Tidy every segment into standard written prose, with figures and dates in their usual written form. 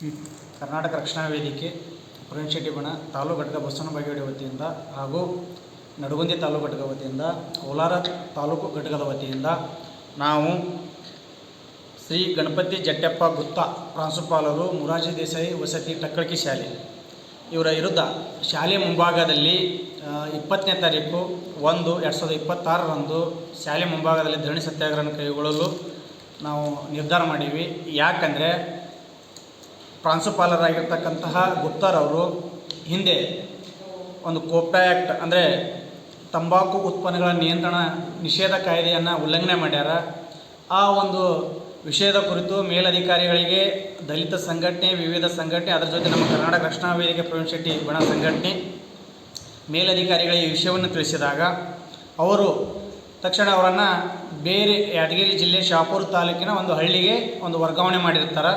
ಕರ್ನಾಟಕ ರಕ್ಷಣಾ ವೇದಿಕೆ ಪ್ರವೀಣ್ ಶೆಟ್ಟಿ ಬಣ ತಾಲೂಕು ಘಟಕ ಬಸವನ ಬಾಗೇವಾಡಿ ವತಿಯಿಂದ ಹಾಗೂ ನಡಗುಂದಿ ತಾಲೂಕು ಘಟಕ ವತಿಯಿಂದ ಕೋಲಾರ ತಾಲೂಕು ಘಟಕದ ವತಿಯಿಂದ ನಾವು ಶ್ರೀ ಗಣಪತಿ ಜಟ್ಟೆಪ್ಪ ಗುತ್ತ ಪ್ರಾಂಶುಪಾಲರು ಮೊರಾರ್ಜಿ ದೇಸಾಯಿ ವಸತಿ ಟಕ್ಕಳಕಿ ಶಾಲೆ ಇವರ ವಿರುದ್ಧ ಶಾಲೆ ಮುಂಭಾಗದಲ್ಲಿ 20ನೇ ತಾರೀಕು 1/2026 ಶಾಲೆ ಮುಂಭಾಗದಲ್ಲಿ ಧರಣಿ ಸತ್ಯಾಗ್ರಹ ಕೈಗೊಳ್ಳಲು ನಾವು ನಿರ್ಧಾರ ಮಾಡೀವಿ. ಯಾಕಂದರೆ ಪ್ರಾಂಶುಪಾಲರಾಗಿರ್ತಕ್ಕಂತಹ ಗುಪ್ತರವರು ಹಿಂದೆ ಒಂದು ಕೋಪ್ಟಾ ಆ್ಯಕ್ಟ್ ಅಂದರೆ ತಂಬಾಕು ಉತ್ಪನ್ನಗಳ ನಿಷೇಧ ಕಾಯ್ದೆಯನ್ನು ಉಲ್ಲಂಘನೆ ಮಾಡ್ಯಾರ. ಆ ಒಂದು ವಿಷಯದ ಕುರಿತು ಮೇಲಧಿಕಾರಿಗಳಿಗೆ ದಲಿತ ಸಂಘಟನೆ, ವಿವಿಧ ಸಂಘಟನೆ, ಅದರ ಜೊತೆ ನಮ್ಮ ಕರ್ನಾಟಕ ರಕ್ಷಣಾ ವೇದಿಕೆ ಪ್ರವೀಣ್ ಶೆಟ್ಟಿ ಬಣ ಸಂಘಟನೆ ಮೇಲಧಿಕಾರಿಗಳಿಗೆ ಈ ವಿಷಯವನ್ನು ತಿಳಿಸಿದಾಗ ಅವರು ತಕ್ಷಣ ಅವರನ್ನು ಬೇರೆ ಯಾದಗಿರಿ ಜಿಲ್ಲೆ ಶಹಾಪುರ ತಾಲೂಕಿನ ಒಂದು ಹಳ್ಳಿಗೆ ಒಂದು ವರ್ಗಾವಣೆ ಮಾಡಿರ್ತಾರೆ.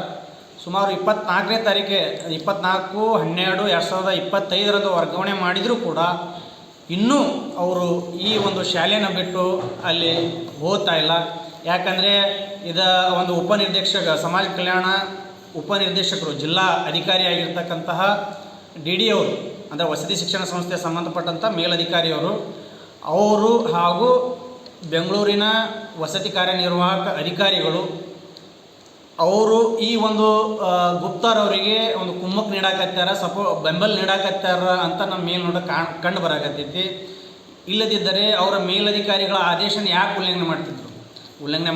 ಸುಮಾರು 24ನೇ ತಾರೀಕೆ 24/12/2025 ವರ್ಗಾವಣೆ ಮಾಡಿದರೂ ಕೂಡ ಇನ್ನೂ ಅವರು ಈ ಒಂದು ಶಾಲೆಯನ್ನು ಬಿಟ್ಟು ಅಲ್ಲಿ ಹೋಗ್ತಾ ಇಲ್ಲ. ಯಾಕಂದರೆ ಒಂದು ಉಪನಿರ್ದೇಶಕ ಸಮಾಜ ಕಲ್ಯಾಣ ಉಪನಿರ್ದೇಶಕರು ಜಿಲ್ಲಾ ಅಧಿಕಾರಿಯಾಗಿರ್ತಕ್ಕಂತಹ DD ಅವರು ಅಂದರೆ ವಸತಿ ಶಿಕ್ಷಣ ಸಂಸ್ಥೆಗೆ ಸಂಬಂಧಪಟ್ಟಂಥ ಮೇಲಧಿಕಾರಿಯವರು ಅವರು ಹಾಗೂ ಬೆಂಗಳೂರಿನ ವಸತಿ ಕಾರ್ಯನಿರ್ವಾಹಕ ಅಧಿಕಾರಿಗಳು ಅವರು ಈ ಒಂದು ಗುಪ್ತರವರಿಗೆ ಒಂದು ಕುಮ್ಮಕ್ಕು ನೀಡಾಕತ್ತಾರ, ಬೆಂಬಲ ನೀಡಾಕತ್ತಾರ ಅಂತ ನಮ್ಮ ಮೇಲ್ನೋಟ ಕಂಡು ಬರಾಕತ್ತೈತಿ. ಇಲ್ಲದಿದ್ದರೆ ಅವರ ಮೇಲಧಿಕಾರಿಗಳ ಆದೇಶನ ಯಾಕೆ ಉಲ್ಲಂಘನೆ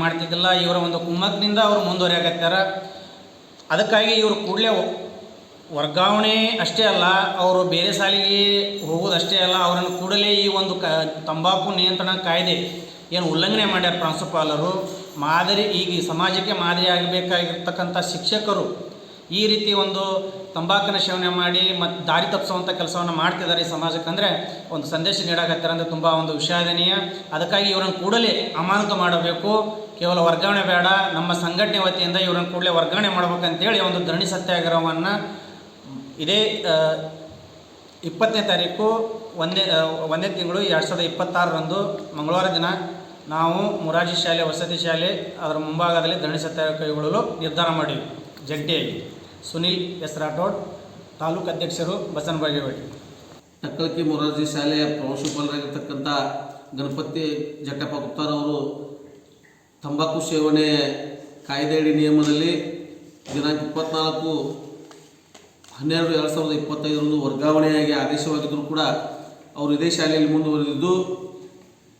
ಮಾಡ್ತಿದ್ದಿಲ್ಲ. ಇವರ ಒಂದು ಕುಮ್ಮಕ್ಕಿನಿಂದ ಅವರು ಮುಂದುವರಿಯಾಕತ್ತಾರ. ಅದಕ್ಕಾಗಿ ಇವರು ಕೂಡಲೇ ವರ್ಗಾವಣೆ ಅಷ್ಟೇ ಅಲ್ಲ, ಅವರು ಬೇರೆ ಶಾಲೆಗೆ ಹೋಗೋದಷ್ಟೇ ಅಲ್ಲ, ಅವರನ್ನು ಕೂಡಲೇ ಈ ಒಂದು ತಂಬಾಕು ನಿಯಂತ್ರಣ ಕಾಯ್ದೆ ಏನು ಉಲ್ಲಂಘನೆ ಮಾಡ್ಯಾರ ಪ್ರಾಂಶುಪಾಲರು, ಈಗ ಸಮಾಜಕ್ಕೆ ಮಾದರಿ ಆಗಬೇಕಾಗಿರ್ತಕ್ಕಂಥ ಶಿಕ್ಷಕರು ಈ ರೀತಿ ಒಂದು ತಂಬಾಕನ್ನು ಸೇವನೆ ಮಾಡಿ ಮತ್ತು ದಾರಿ ತಪ್ಪಿಸುವಂಥ ಕೆಲಸವನ್ನು ಮಾಡ್ತಿದ್ದಾರೆ ಈ ಸಮಾಜಕ್ಕೆ ಅಂದರೆ ಒಂದು ಸಂದೇಶ ನೀಡಾಕತ್ತಾರೆ ಅಂದರೆ ತುಂಬ ಒಂದು ವಿಷಾದನೀಯ. ಅದಕ್ಕಾಗಿ ಇವರನ್ನು ಕೂಡಲೇ ಅಮಾನತು ಮಾಡಬೇಕು, ಕೇವಲ ವರ್ಗಾವಣೆ ಬೇಡ, ನಮ್ಮ ಸಂಘಟನೆ ವತಿಯಿಂದ ಇವರನ್ನು ಕೂಡಲೇ ವರ್ಗಾವಣೆ ಮಾಡ್ಬೇಕಂತೇಳಿ ಒಂದು ಧರಣಿ ಸತ್ಯಾಗ್ರಹವನ್ನು ಇದೇ 20ನೇ ತಾರೀಕು 1ನೇ ತಿಂಗಳು 2026 ಮಂಗಳವಾರ ದಿನ ನಾವು ಮೊರಾರ್ಜಿ ಶಾಲೆ ವಸತಿ ಶಾಲೆ ಅದರ ಮುಂಭಾಗದಲ್ಲಿ ಧರಣಿ ಸತ್ಯಾಗ್ರಹ ಕೈಗೊಳ್ಳಲು ನಿರ್ಧಾರ ಮಾಡಿವಿ. ಜಂಟಿಯಾಗಿ ಸುನಿಲ್ ಎಸ್ ರಾಠೋಡ್, ತಾಲೂಕು ಅಧ್ಯಕ್ಷರು, ಬಸವನ ಬಾಗೇವಾಡಿ. ಟಕ್ಕಳಕಿ ಮೊರಾರ್ಜಿ ಶಾಲೆಯ ಪ್ರಾಂಶುಪಾಲರಾಗಿರ್ತಕ್ಕಂಥ ಗಣಪತಿ ಜಟ್ಟೆಪ್ಪ ಗುಪ್ತರವರು ತಂಬಾಕು ಸೇವನೆ ಕಾಯ್ದೆಯಡಿ ನಿಯಮದಲ್ಲಿ ದಿನಾಂಕ 24/12/2025 ವರ್ಗಾವಣೆಯಾಗಿ ಆದೇಶವಾಗಿದ್ದರೂ ಕೂಡ ಅವರು ಇದೇ ಶಾಲೆಯಲ್ಲಿ ಮುಂದುವರೆದಿದ್ದು,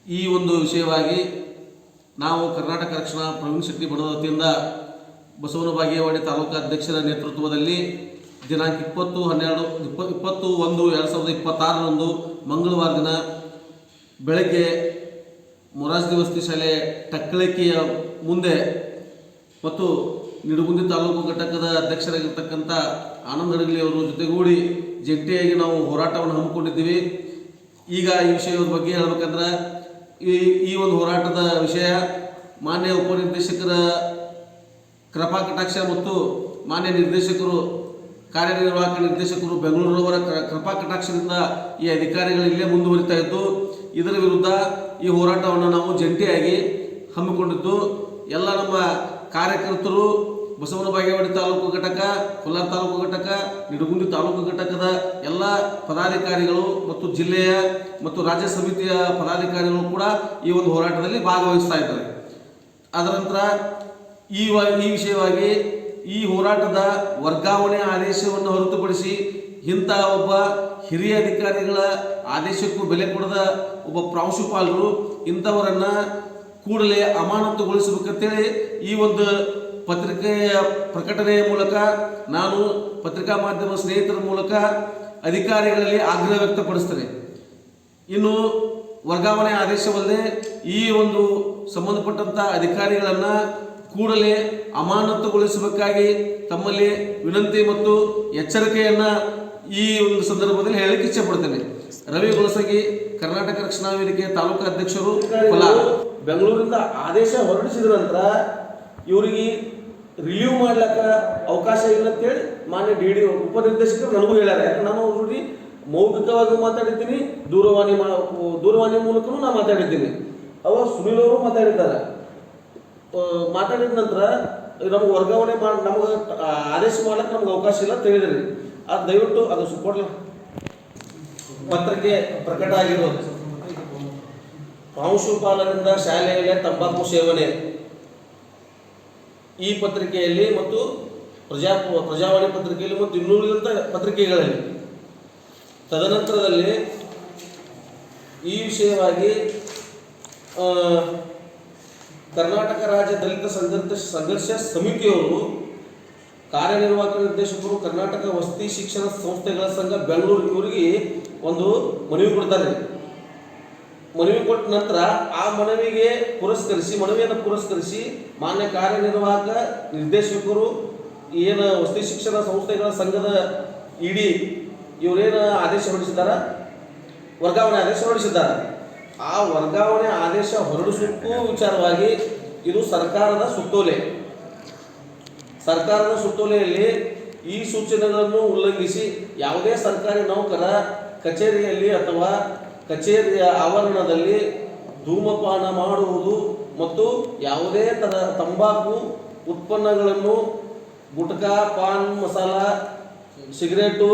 ಈ ಒಂದು ವಿಷಯವಾಗಿ ನಾವು ಕರ್ನಾಟಕ ರಕ್ಷಣಾ ಪ್ರವೀಣ್ ಶೆಟ್ಟಿ ಬಣದ ವತಿಯಿಂದ ಬಸವನ ಬಾಗೇವಾಡಿ ತಾಲೂಕು ಅಧ್ಯಕ್ಷರ ನೇತೃತ್ವದಲ್ಲಿ ದಿನಾಂಕ 20/1/2026 ಮಂಗಳವಾರ ದಿನ ಬೆಳಗ್ಗೆ ಮೊರಾರ್ಜಿ ವಸತಿ ಶಾಲೆ ಟಕ್ಕಳಕಿಯ ಮುಂದೆ ಮತ್ತು ನಿಡಗುಂದಿ ತಾಲೂಕು ಘಟಕದ ಅಧ್ಯಕ್ಷರಾಗಿರ್ತಕ್ಕಂಥ ಆನಂದ್ ಹಡಗಲಿ ಅವರ ಜೊತೆಗೂಡಿ ಜಂಟಿಯಾಗಿ ನಾವು ಹೋರಾಟವನ್ನು ಹಮ್ಮಿಕೊಂಡಿದ್ದೀವಿ. ಈಗ ಈ ವಿಷಯದ ಬಗ್ಗೆ ಹೇಳ್ಬೇಕಂದ್ರೆ ಈ ಒಂದು ಹೋರಾಟದ ವಿಷಯ ಮಾನ್ಯ ಉಪನಿರ್ದೇಶಕರ ಕೃಪಾ ಕಟಾಕ್ಷ ಮತ್ತು ಮಾನ್ಯ ನಿರ್ದೇಶಕರು ಕಾರ್ಯನಿರ್ವಾಹಕ ನಿರ್ದೇಶಕರು ಬೆಂಗಳೂರವರ ಕೃಪಾ ಕಟಾಕ್ಷದಿಂದ ಈ ಅಧಿಕಾರಿಗಳು ಇಲ್ಲೇ ಮುಂದುವರಿತಾ ಇದ್ದು, ಇದರ ವಿರುದ್ಧ ಈ ಹೋರಾಟವನ್ನು ನಾವು ಜಂಟಿಯಾಗಿ ಹಮ್ಮಿಕೊಂಡಿದ್ದು ಎಲ್ಲ ನಮ್ಮ ಕಾರ್ಯಕರ್ತರು ಬಸವನ ಬಾಗೇವಾಡಿ ತಾಲೂಕು ಘಟಕ, ಕೋಲಾರ ತಾಲೂಕು ಘಟಕ, ನಿಡಗುಂದಿ ತಾಲೂಕು ಘಟಕದ ಎಲ್ಲ ಪದಾಧಿಕಾರಿಗಳು ಮತ್ತು ಜಿಲ್ಲೆಯ ಮತ್ತು ರಾಜ್ಯ ಸಮಿತಿಯ ಪದಾಧಿಕಾರಿಗಳು ಕೂಡ ಈ ಒಂದು ಹೋರಾಟದಲ್ಲಿ ಭಾಗವಹಿಸ್ತಾ ಇದ್ದಾರೆ. ಅದರ ನಂತರ ಈ ವಿಷಯವಾಗಿ ಈ ಹೋರಾಟದ ವರ್ಗಾವಣೆ ಆದೇಶವನ್ನು ಹೊರತುಪಡಿಸಿ ಇಂಥ ಒಬ್ಬ ಹಿರಿಯ ಅಧಿಕಾರಿಗಳ ಆದೇಶಕ್ಕೂ ಬೆಲೆ ಕೊಡದ ಒಬ್ಬ ಪ್ರಾಂಶುಪಾಲರು ಇಂಥವರನ್ನು ಕೂಡಲೇ ಅಮಾನತುಗೊಳಿಸಬೇಕಂತೇಳಿ ಈ ಒಂದು ಪತ್ರಿಕೆಯ ಪ್ರಕಟಣೆಯ ಮೂಲಕ ನಾನು ಪತ್ರಿಕಾ ಮಾಧ್ಯಮ ಸ್ನೇಹಿತರ ಮೂಲಕ ಅಧಿಕಾರಿಗಳಲ್ಲಿ ಆಗ್ರಹ ವ್ಯಕ್ತಪಡಿಸ್ತೇನೆ. ಇನ್ನು ವರ್ಗಾವಣೆ ಆದೇಶವಲ್ಲದೆ ಈ ಒಂದು ಸಂಬಂಧಪಟ್ಟಂಥ ಅಧಿಕಾರಿಗಳನ್ನು ಕೂಡಲೇ ಅಮಾನತುಗೊಳಿಸಬೇಕಾಗಿ ತಮ್ಮಲ್ಲಿ ವಿನಂತಿ ಮತ್ತು ಎಚ್ಚರಿಕೆಯನ್ನು ಈ ಒಂದು ಸಂದರ್ಭದಲ್ಲಿ ಹೇಳಲಿಕ್ಕೆ ಇಚ್ಛೆಪಡ್ತೇನೆ. ರವಿ ಗೊಳಸಗಿ, ಕರ್ನಾಟಕ ರಕ್ಷಣಾ ವೇದಿಕೆ ತಾಲೂಕು ಅಧ್ಯಕ್ಷರು, ಕೋಲಾರ. ಬೆಂಗಳೂರಿಂದ ಆದೇಶ ಹೊರಡಿಸಿದ ನಂತರ ಇವರಿಗೆ ರಿಲೀವ್ ಮಾಡ್ಲಿಕ್ಕೆ ಅವಕಾಶ ಇಲ್ಲ ಅಂತೇಳಿ ಮಾನ್ಯ DD ಉಪನಿರ್ದೇಶಕರು ನನಗೂ ಹೇಳ್ಯಾರ. ಯಾಕಂದ್ರೆ ನಾನು ಅವ್ರಿಗೆ ಮೌಖಿಕವಾಗಿ ಮಾತಾಡಿದ್ದೀನಿ, ದೂರವಾಣಿ ಮೂಲಕನೂ ನಾನು ಮಾತಾಡಿದ್ದೀನಿ. ಅವಾಗ ಸುನಿಲ್ ಅವರು ಮಾತಾಡಿದ್ದಾರೆ. ಮಾತಾಡಿದ ನಂತರ ನಮ್ಗೆ ವರ್ಗಾವಣೆ ಮಾಡಿ ನಮ್ಗೆ ಆದೇಶ ಮಾಡ್ಲಿಕ್ಕೆ ನಮ್ಗೆ ಅವಕಾಶ ಇಲ್ಲ ಅಂತ ಹೇಳಿದ್ರಿ. ಅದು ದಯವಿಟ್ಟು ಅದು ಕೊಡ್ಲ ಪತ್ರಿಕೆ ಪ್ರಕಟ ಆಗಿರೋದು. ಪ್ರಾಂಶುಪಾಲರಿಂದ ಶಾಲೆಯಲ್ಲಿ ತಂಬಾಕು ಸೇವನೆ ಈ ಪತ್ರಿಕೆಯಲ್ಲಿ ಮತ್ತು ಪ್ರಜಾವಾಣಿ ಪತ್ರಿಕೆಯಲ್ಲಿ ಮತ್ತು ಇನ್ನುಳಿದಂಥ ಪತ್ರಿಕೆಗಳಲ್ಲಿ. ತದನಂತರದಲ್ಲಿ ಈ ವಿಷಯವಾಗಿ ಕರ್ನಾಟಕ ರಾಜ್ಯ ದಲಿತ ಸಂಘರ್ಷ ಸಮಿತಿಯವರು ಕಾರ್ಯನಿರ್ವಾಹಕ ನಿರ್ದೇಶಕರು ಕರ್ನಾಟಕ ವಸತಿ ಶಿಕ್ಷಣ ಸಂಸ್ಥೆಗಳ ಸಂಘ ಬೆಂಗಳೂರು ಇವರಿಗೆ ಒಂದು ಮನವಿ ಕೊಡ್ತಾರೆ. ಮನವಿ ಕೊಟ್ಟ ನಂತರ ಆ ಮನವಿಯನ್ನು ಪುರಸ್ಕರಿಸಿ ಮಾನ್ಯ ಕಾರ್ಯನಿರ್ವಾಹಕ ನಿರ್ದೇಶಕರು ಏನು ವಸತಿ ಶಿಕ್ಷಣ ಸಂಸ್ಥೆಗಳ ಸಂಘದ ಇಡಿ ಇವರೇನು ಆದೇಶ ಹೊರಡಿಸಿದಾರ, ವರ್ಗಾವಣೆ ಆದೇಶ ಹೊರಡಿಸಿದ್ದಾರೆ. ಆ ವರ್ಗಾವಣೆ ಆದೇಶ ಹೊರಡಿಸುವ ವಿಚಾರವಾಗಿ ಇದು ಸರ್ಕಾರದ ಸುತ್ತೋಲೆಯಲ್ಲಿ ಈ ಸೂಚನೆಗಳನ್ನು ಉಲ್ಲಂಘಿಸಿ ಯಾವುದೇ ಸರ್ಕಾರಿ ನೌಕರ ಕಚೇರಿಯಲ್ಲಿ ಅಥವಾ ಕಚೇರಿಯ ಆವರಣದಲ್ಲಿ ಧೂಮಪಾನ ಮಾಡುವುದು ಮತ್ತು ಯಾವುದೇ ಥರ ತಂಬಾಕು ಉತ್ಪನ್ನಗಳನ್ನು, ಗುಟ್ಕಾ, ಪಾನ್ ಮಸಾಲ, ಸಿಗರೇಟು